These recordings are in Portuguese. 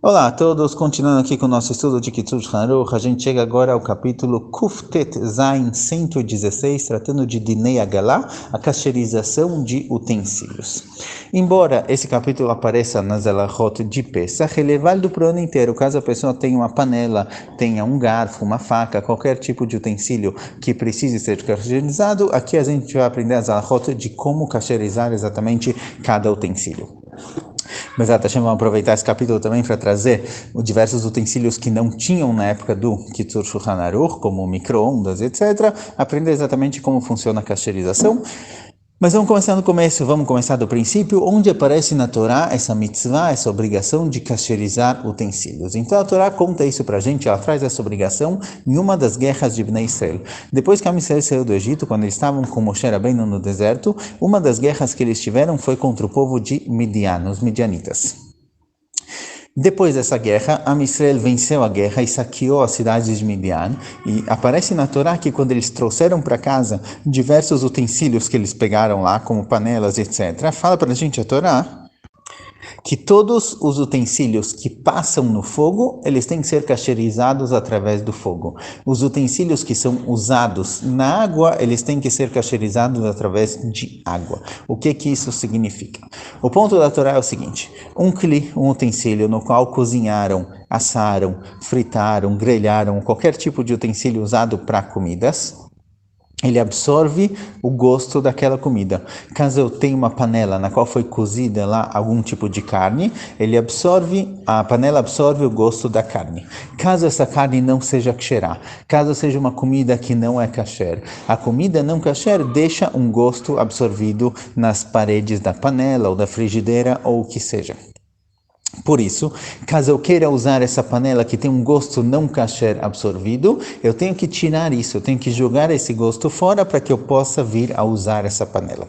Olá a todos, continuando aqui com o nosso estudo de Kitzur Haruch, a gente chega agora ao capítulo Kuftet Zain 116, tratando de Dinei Agalá, a cacherização de utensílios. Embora esse capítulo apareça nas Elachot de Pesach, ele é válido para o ano inteiro, caso a pessoa tenha uma panela, tenha um garfo, uma faca, qualquer tipo de utensílio que precise ser cacherizado, aqui a gente vai aprender as Elachot de como cacherizar exatamente cada utensílio. Mas vamos aproveitar esse capítulo também para trazer diversos utensílios que não tinham na época do Kitzur Shulchan Aruch, como micro-ondas, etc. Aprender exatamente como funciona a cacherização. Mas vamos começar no começo, vamos começar do princípio, onde aparece na Torá essa mitzvah, essa obrigação de cacherizar utensílios. Então a Torá conta isso para a gente, ela traz essa obrigação em uma das guerras de Bnei Israel. Depois que a Israel saiu do Egito, quando eles estavam com Moshe Rabbeinu no deserto, uma das guerras que eles tiveram foi contra o povo de Midian, os midianitas. Depois dessa guerra, Am Yisrael venceu a guerra e saqueou as cidades de Midian. E aparece na Torá que quando eles trouxeram para casa diversos utensílios que eles pegaram lá, como panelas, etc., fala para a gente a Torá que todos os utensílios que passam no fogo, eles têm que ser cacherizados através do fogo. Os utensílios que são usados na água, eles têm que ser cacherizados através de água. O que isso significa? O ponto da Torá é o seguinte: um utensílio no qual cozinharam, assaram, fritaram, grelharam, qualquer tipo de utensílio usado para comidas, ele absorve o gosto daquela comida. Caso eu tenha uma panela na qual foi cozida lá algum tipo de carne, a panela absorve o gosto da carne. Caso essa carne não seja kasherá, caso seja uma comida que não é kasher, a comida não kasher deixa um gosto absorvido nas paredes da panela ou da frigideira ou o que seja. Por isso, caso eu queira usar essa panela que tem um gosto não kasher absorvido, eu tenho que tirar isso, eu tenho que jogar esse gosto fora para que eu possa vir a usar essa panela.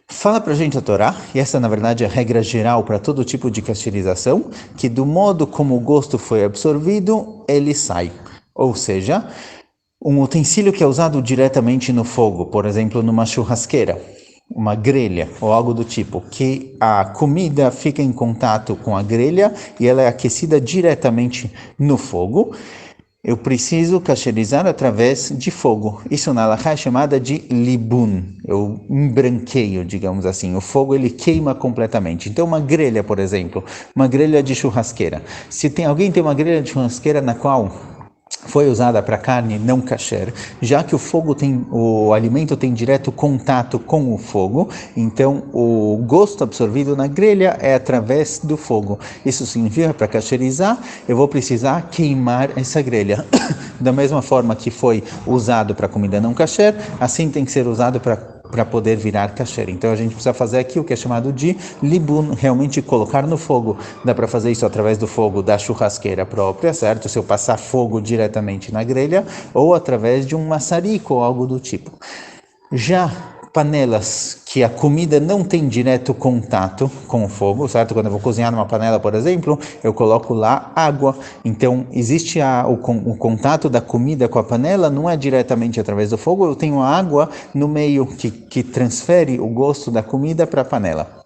Fala pra gente a Torá, e essa na verdade é a regra geral para todo tipo de cacherização, que do modo como o gosto foi absorvido, ele sai. Ou seja, um utensílio que é usado diretamente no fogo, por exemplo, numa churrasqueira, uma grelha ou algo do tipo, que a comida fica em contato com a grelha e ela é aquecida diretamente no fogo, eu preciso cacherizar através de fogo. Isso na halakha é chamada de libun, eu embranqueio, digamos assim. O fogo ele queima completamente. Então uma grelha, por exemplo, uma grelha de churrasqueira. Se alguém tem uma grelha de churrasqueira na qual foi usada para carne não kasher, já que o alimento tem direto contato com o fogo, então o gosto absorvido na grelha é através do fogo. Isso significa, para kasherizar, eu vou precisar queimar essa grelha. Da mesma forma que foi usado para comida não kasher, assim tem que ser usado para poder virar kasher. Então a gente precisa fazer aqui o que é chamado de libun, realmente colocar no fogo. Dá para fazer isso através do fogo da churrasqueira própria, certo? Se eu passar fogo diretamente na grelha, ou através de um maçarico ou algo do tipo. Já panelas que a comida não tem direto contato com o fogo, certo? Quando eu vou cozinhar numa panela, por exemplo, eu coloco lá água. Então, existe o contato da comida com a panela, não é diretamente através do fogo, eu tenho a água no meio que transfere o gosto da comida para a panela.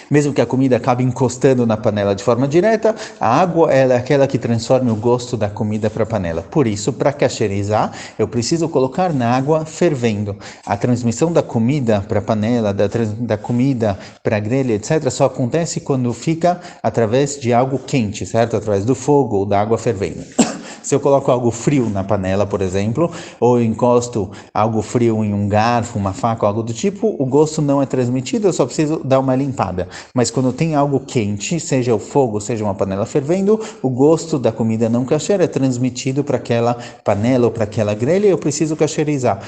Mesmo que a comida acabe encostando na panela de forma direta, a água ela é aquela que transforma o gosto da comida para a panela. Por isso, para kasherizar, eu preciso colocar na água fervendo. A transmissão da comida para a panela, da comida para a grelha, etc., só acontece quando fica através de algo quente, certo? Através do fogo ou da água fervendo. Se eu coloco algo frio na panela, por exemplo, ou eu encosto algo frio em um garfo, uma faca, algo do tipo, o gosto não é transmitido, eu só preciso dar uma limpada. Mas quando tem algo quente, seja o fogo, seja uma panela fervendo, o gosto da comida não kasher é transmitido para aquela panela ou para aquela grelha e eu preciso kasherizar.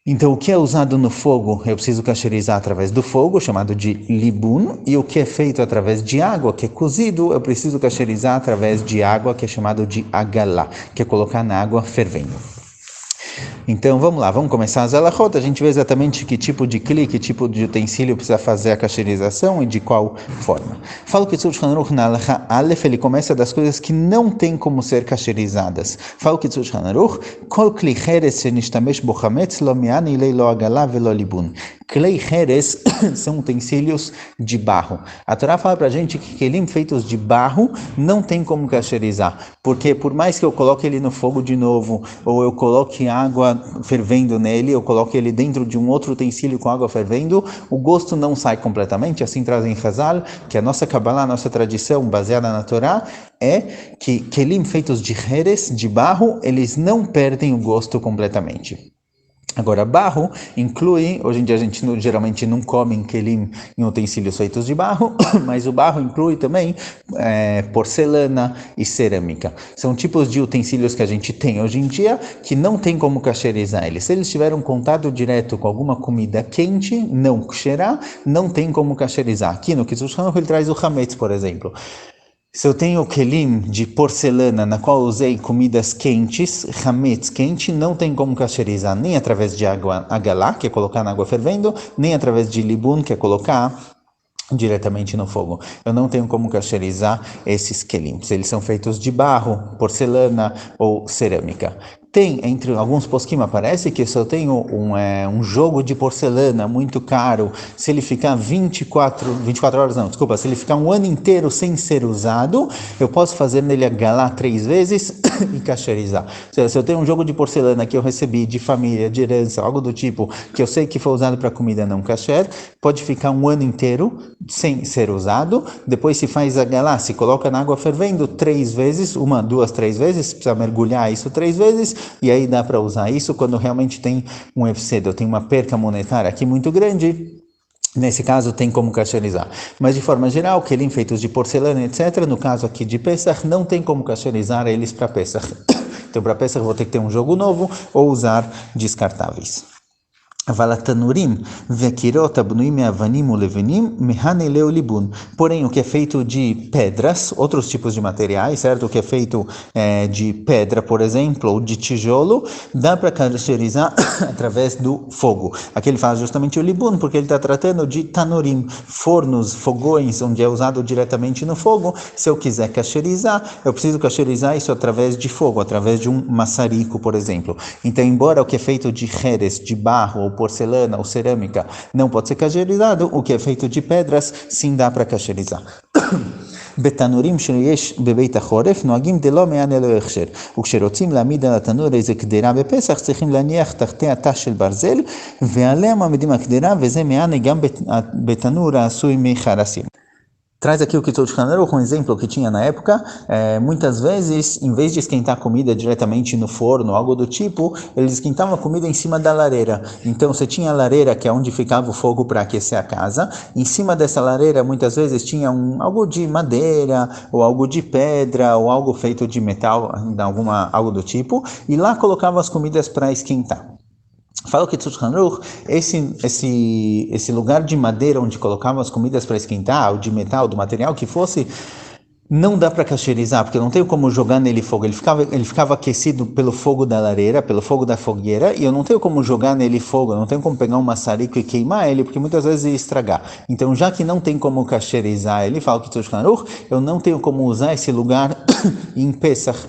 Então, o que é usado no fogo, eu preciso kasherizar através do fogo, chamado de libun, e o que é feito através de água, que é cozido, eu preciso kasherizar através de água, que é chamado de agalá, que é colocar na água fervendo. Então vamos lá, vamos começar as alachot. A gente vê exatamente que tipo de kli, que tipo de utensílio precisa fazer a kasherização e de qual forma. Fala que Shulchan Aruch na alacha Aleph, ele começa das coisas que não tem como ser kasherizadas. Fala que Shulchan Aruch, kol kli cheres shenishtamesh bo chametz lo mi'ani lei lo agala velo libun. Klei cheres são utensílios de barro. A Torá fala pra gente que kelim feitos de barro não tem como kasherizar, porque por mais que eu coloque ele no fogo de novo, ou eu coloque água fervendo nele, eu coloque ele dentro de um outro utensílio com água fervendo, o gosto não sai completamente. Assim trazem Chazal, que a nossa Kabbalah, a nossa tradição baseada na Torá, é que kelim feitos de cheres, de barro, eles não perdem o gosto completamente. Agora, barro inclui, hoje em dia a gente geralmente não come em kelim em utensílios feitos de barro, mas o barro inclui também porcelana e cerâmica. São tipos de utensílios que a gente tem hoje em dia que não tem como kasherizar eles. Se eles tiveram contato direto com alguma comida quente, não ksherá, não tem como kasherizar. Aqui no Kiddush Hanukkah ele traz o hametz, por exemplo. Se eu tenho kelim de porcelana na qual usei comidas quentes, hametz quente, não tem como kasherizar nem através de água agalá, que é colocar na água fervendo, nem através de libun, que é colocar diretamente no fogo. Eu não tenho como kasherizar esses kelim. Eles são feitos de barro, porcelana ou cerâmica. Tem, entre alguns posquim, parece que se eu tenho um jogo de porcelana muito caro, se ele ficar 24 horas, não, desculpa, se ele ficar um ano inteiro sem ser usado, eu posso fazer nele agalá 3 vezes e kasherizar. Se eu tenho um jogo de porcelana que eu recebi de família, de herança, algo do tipo, que eu sei que foi usado para comida não kasher, pode ficar um ano inteiro sem ser usado, depois se faz agalá, se coloca na água fervendo 3 vezes, 1, 2, 3 vezes, precisa mergulhar isso 3 vezes, e aí dá para usar isso quando realmente tem um efsedo, tem uma perca monetária aqui muito grande. Nesse caso tem como kasherizar. Mas de forma geral, kelim feitos de porcelana, etc., no caso aqui de Pesach, não tem como kasherizar eles para Pesach. Então para Pesach vou ter que ter um jogo novo ou usar descartáveis. Valatanurim, vekirot abnuim meavanim ulevenim mehaneleu libun. Porém, o que é feito de pedras, outros tipos de materiais, certo? O que é feito de pedra, por exemplo, ou de tijolo, dá para kasherizar através do fogo. Aqui ele fala justamente o libun, porque ele está tratando de tanurim, fornos, fogões, onde é usado diretamente no fogo. Se eu quiser kasherizar, eu preciso kasherizar isso através de fogo, através de um maçarico, por exemplo. Então, embora o que é feito de cheres, de barro, ou porcelana ou cerâmica não pode ser kasherizado, o que é feito de pedras sim dá para kasherizar. בתנורים שיש בבית החורף נוהגים דלא מענה לא הכשר, וכשרוצים להעמיד על התנור איזה קדרה בפסח צריכים להניח תחתיה תא של ברזל ועליה מעמידים הקדרה, וזה מענה גם בתנור העשוי מחרסים. Traz aqui o Shulchan Aruch, um exemplo que tinha na época. Muitas vezes, em vez de esquentar a comida diretamente no forno, algo do tipo, eles esquentavam a comida em cima da lareira. Então, você tinha a lareira, que é onde ficava o fogo para aquecer a casa. Em cima dessa lareira, muitas vezes, tinha algo de madeira, ou algo de pedra, ou algo feito de metal, algo do tipo. E lá colocavam as comidas para esquentar. Fala que Shulchan Aruch, esse lugar de madeira onde colocavam as comidas para esquentar, ou de metal, do material que fosse, não dá para kasherizar, porque eu não tenho como jogar nele fogo. Ele ficava aquecido pelo fogo da lareira, pelo fogo da fogueira, e eu não tenho como jogar nele fogo, eu não tenho como pegar um maçarico e queimar ele, porque muitas vezes ia estragar. Então, já que não tem como kasherizar ele, fala que Shulchan Aruch, eu não tenho como usar esse lugar em Pesach.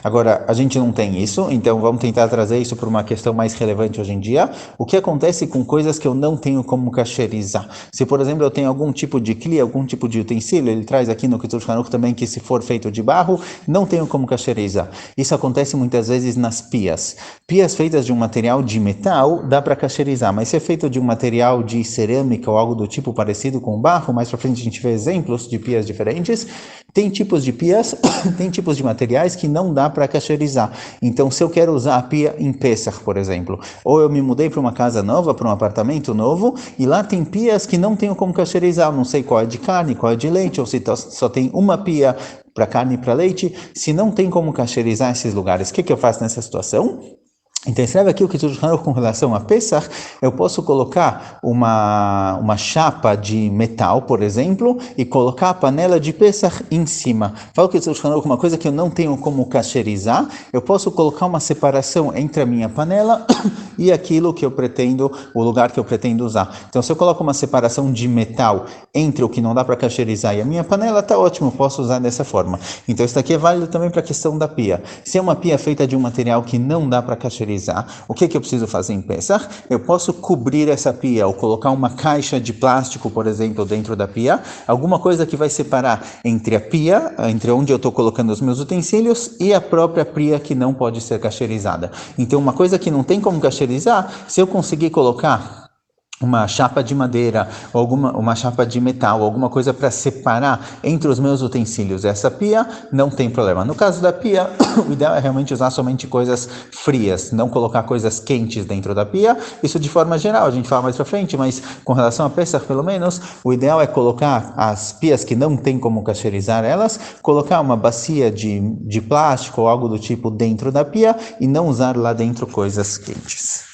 Agora, a gente não tem isso, então vamos tentar trazer isso para uma questão mais relevante hoje em dia. O que acontece com coisas que eu não tenho como kasherizar? Se, por exemplo, eu tenho algum tipo de kli, algum tipo de utensílio, ele traz aqui no Shulchan Aruch também que se for feito de barro, não tenho como kasherizar. Isso acontece muitas vezes nas pias. Pias feitas de um material de metal, dá para kasherizar, mas se é feito de um material de cerâmica ou algo do tipo parecido com barro, mais para frente a gente vê exemplos de pias diferentes, tem tipos de pias, tem tipos de materiais que não dá para kasherizar. Então, se eu quero usar a pia em Pesach, por exemplo, ou eu me mudei para uma casa nova, para um apartamento novo, e lá tem pias que não tenho como kasherizar, não sei qual é de carne, qual é de leite, ou se só tem uma pia para carne e para leite, se não tem como kasherizar esses lugares, o que eu faço nessa situação? Então, escreve aqui o que Shulchan Aruch com relação a Pesach. Eu posso colocar uma chapa de metal, por exemplo, e colocar a panela de Pesach em cima. Fala que Shulchan Aruch uma coisa que eu não tenho como kasherizar. Eu posso colocar uma separação entre a minha panela e aquilo que eu pretendo, o lugar que eu pretendo usar. Então, se eu coloco uma separação de metal entre o que não dá para kasherizar e a minha panela, tá ótimo, posso usar dessa forma. Então, isso daqui é válido também para a questão da pia. Se é uma pia feita de um material que não dá para kasherizar, o que eu preciso fazer em Pesach? Eu posso cobrir essa pia ou colocar uma caixa de plástico, por exemplo, dentro da pia, alguma coisa que vai separar entre a pia, entre onde eu estou colocando os meus utensílios, e a própria pia que não pode ser kasherizada. Então, uma coisa que não tem como kasherizar, se eu conseguir colocar uma chapa de madeira, ou uma chapa de metal, alguma coisa para separar entre os meus utensílios essa pia, não tem problema. No caso da pia, o ideal é realmente usar somente coisas frias, não colocar coisas quentes dentro da pia. Isso de forma geral, a gente fala mais para frente, mas com relação a Pesach, pelo menos, o ideal é colocar as pias que não tem como kasherizar elas, colocar uma bacia de plástico ou algo do tipo dentro da pia e não usar lá dentro coisas quentes.